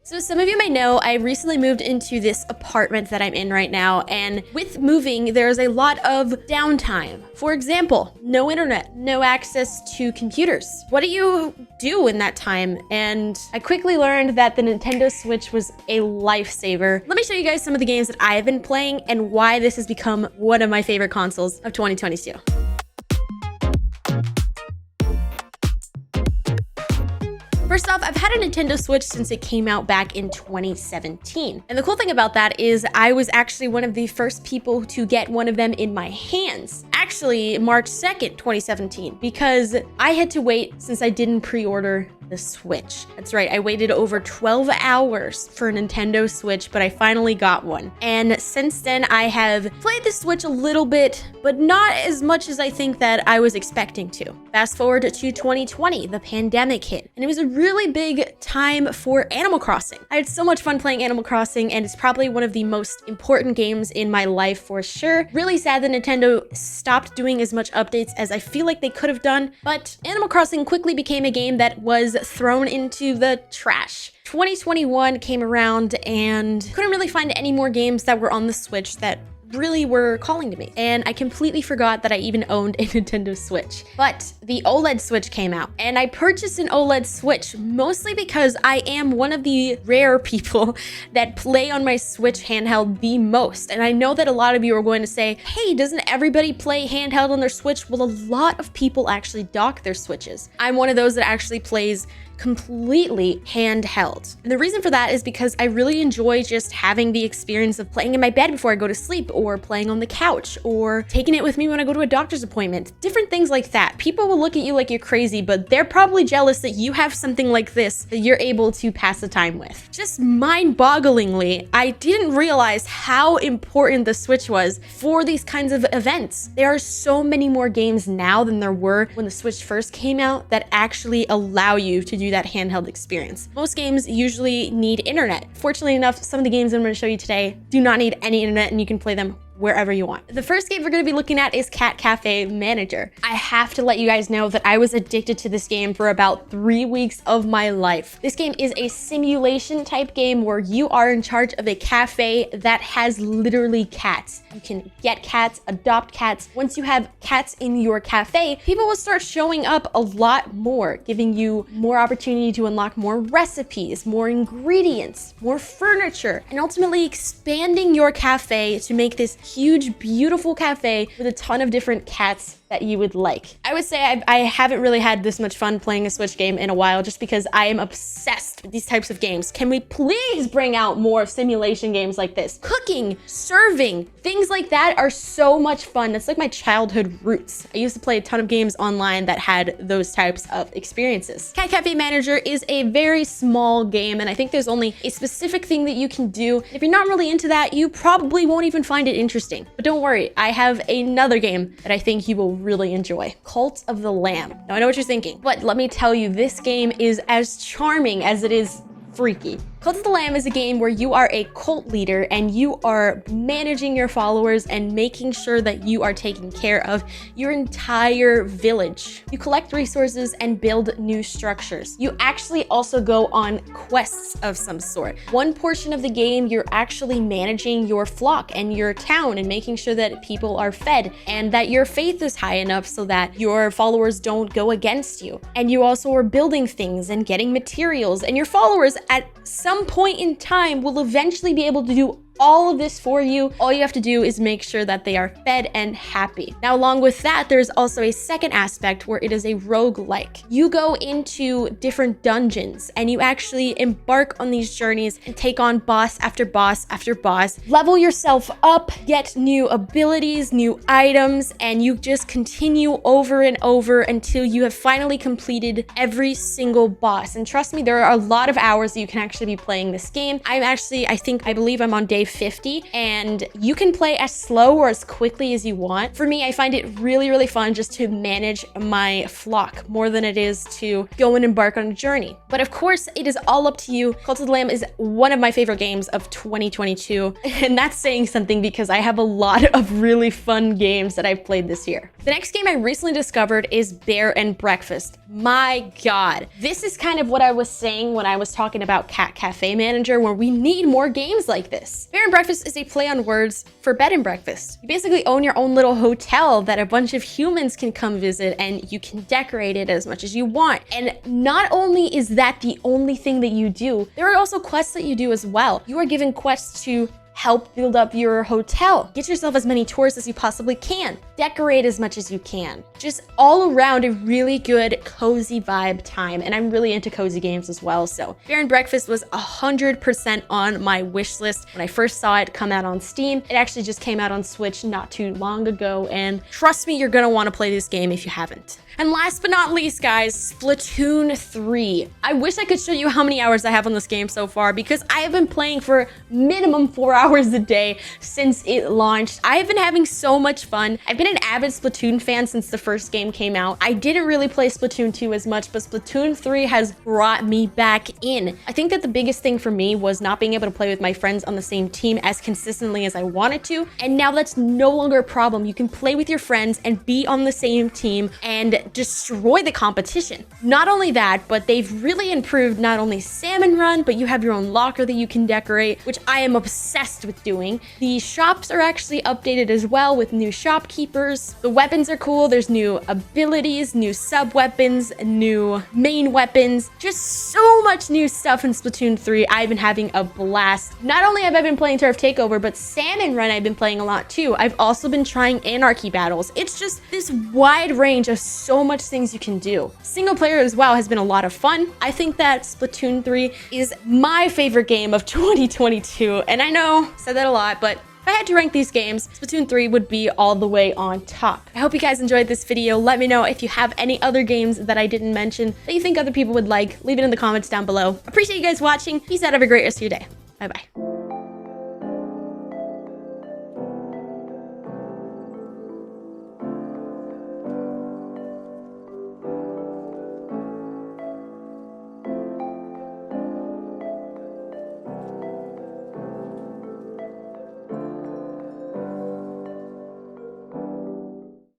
So some of you may know I recently moved into this apartment that I'm in right now, and with moving, there's a lot of downtime. For example, no internet, no access to computers. What do you do in that time? And I quickly learned that the Nintendo Switch was a lifesaver. Let me show you guys some of the games that I have been playing and why this has become one of my favorite consoles of 2022. First off, I've had a Nintendo Switch since it came out back in 2017. And the cool thing about that is I was actually one of the first people to get one of them in my hands. Actually, March 2nd, 2017, because I had to wait since I didn't pre-order the Switch. That's right, I waited over 12 hours for a Nintendo Switch, but I finally got one. And since then, I have played the Switch a little bit, but not as much as I think that I was expecting to. Fast forward to 2020, the pandemic hit, and it was a really big time for Animal Crossing. I had so much fun playing Animal Crossing, and it's probably one of the most important games in my life for sure. Really sad that Nintendo stopped doing as much updates as I feel like they could have done, but Animal Crossing quickly became a game that was thrown into the trash. 2021 came around and couldn't really find any more games that were on the Switch that really were calling to me. And I completely forgot that I even owned a Nintendo Switch. But the OLED Switch came out, and I purchased an OLED Switch mostly because I am one of the rare people that play on my Switch handheld the most. And I know that a lot of you are going to say, hey, doesn't everybody play handheld on their Switch? Well, a lot of people actually dock their Switches. I'm one of those that actually plays completely handheld. And the reason for that is because I really enjoy just having the experience of playing in my bed before I go to sleep, or playing on the couch, or taking it with me when I go to a doctor's appointment. Different things like that. People will look at you like you're crazy, but they're probably jealous that you have something like this that you're able to pass the time with. Just mind-bogglingly, I didn't realize how important the Switch was for these kinds of events. There are so many more games now than there were when the Switch first came out that actually allow you to do that handheld experience. Most games usually need internet. Fortunately enough, some of the games I'm going to show you today do not need any internet, and you can play them wherever you want. The first game we're going to be looking at is Cat Cafe Manager. I have to let you guys know that I was addicted to this game for about 3 weeks of my life. This game is a simulation type game where you are in charge of a cafe that has literally cats. You can get cats, adopt cats. Once you have cats in your cafe, people will start showing up a lot more, giving you more opportunity to unlock more recipes, more ingredients, more furniture, and ultimately expanding your cafe to make this huge, beautiful cafe with a ton of different cats that you would like. I would say I haven't really had this much fun playing a Switch game in a while, just because I am obsessed with these types of games. Can we please bring out more simulation games like this? Cooking, serving, things like that are so much fun. That's like my childhood roots. I used to play a ton of games online that had those types of experiences. Cat Cafe Manager is a very small game, and I think there's only a specific thing that you can do. If you're not really into that, you probably won't even find it interesting. But don't worry, I have another game that I think you will really enjoy. Cult of the Lamb. Now I know what you're thinking, but let me tell you, this game is as charming as it is freaky. Cult of the Lamb is a game where you are a cult leader and you are managing your followers and making sure that you are taking care of your entire village. You collect resources and build new structures. You actually also go on quests of some sort. One portion of the game, you're actually managing your flock and your town and making sure that people are fed and that your faith is high enough so that your followers don't go against you. And you also are building things and getting materials, and your followers at some point in time will eventually be able to do all of this for you. All you have to do is make sure that they are fed and happy. Now, along with that, there's also a second aspect where it is a roguelike. You go into different dungeons and you actually embark on these journeys and take on boss after boss after boss, level yourself up, get new abilities, new items, and you just continue over and over until you have finally completed every single boss. And trust me, there are a lot of hours that you can actually be playing this game. I believe I'm on day 50, and you can play as slow or as quickly as you want. For me, I find it really, really fun just to manage my flock more than it is to go and embark on a journey. But of course, it is all up to you. Cult of the Lamb is one of my favorite games of 2022, and that's saying something because I have a lot of really fun games that I've played this year. The next game I recently discovered is Bear and Breakfast. My God, this is kind of what I was saying when I was talking about Cat Cafe Manager, where we need more games like this. Bear and Breakfast is a play on words for bed and breakfast. You basically own your own little hotel that a bunch of humans can come visit, and you can decorate it as much as you want. And not only is that the only thing that you do, there are also quests that you do as well. You are given quests to help build up your hotel. Get yourself as many tours as you possibly can. Decorate as much as you can. Just all around a really good, cozy vibe time. And I'm really into cozy games as well. So Bear and Breakfast was 100% on my wish list. When I first saw it come out on Steam, it actually just came out on Switch not too long ago. And trust me, you're gonna wanna play this game if you haven't. And last but not least, guys, Splatoon 3. I wish I could show you how many hours I have on this game so far because I have been playing for minimum 4 hours a day since it launched. I have been having so much fun. I've been an avid Splatoon fan since the first game came out. I didn't really play Splatoon 2 as much, but Splatoon 3 has brought me back in. I think that the biggest thing for me was not being able to play with my friends on the same team as consistently as I wanted to. And now that's no longer a problem. You can play with your friends and be on the same team and destroy the competition. Not only that, but they've really improved not only Salmon Run, but you have your own locker that you can decorate, which I am obsessed with doing. The shops are actually updated as well with new shopkeepers. The weapons are cool. There's new abilities, new sub weapons, new main weapons, just so much new stuff in Splatoon 3. I've been having a blast. Not only have I been playing Turf Takeover, but Salmon Run I've been playing a lot too. I've also been trying Anarchy battles. It's just this wide range of so much things you can do. Single player as well has been a lot of fun. I think that Splatoon 3 is my favorite game of 2022. And I know, I said that a lot, but if I had to rank these games, Splatoon 3 would be all the way on top. I hope you guys enjoyed this video. Let me know if you have any other games that I didn't mention that you think other people would like. Leave it in the comments down below. Appreciate you guys watching. Peace out. Have a great rest of your day. Bye-bye.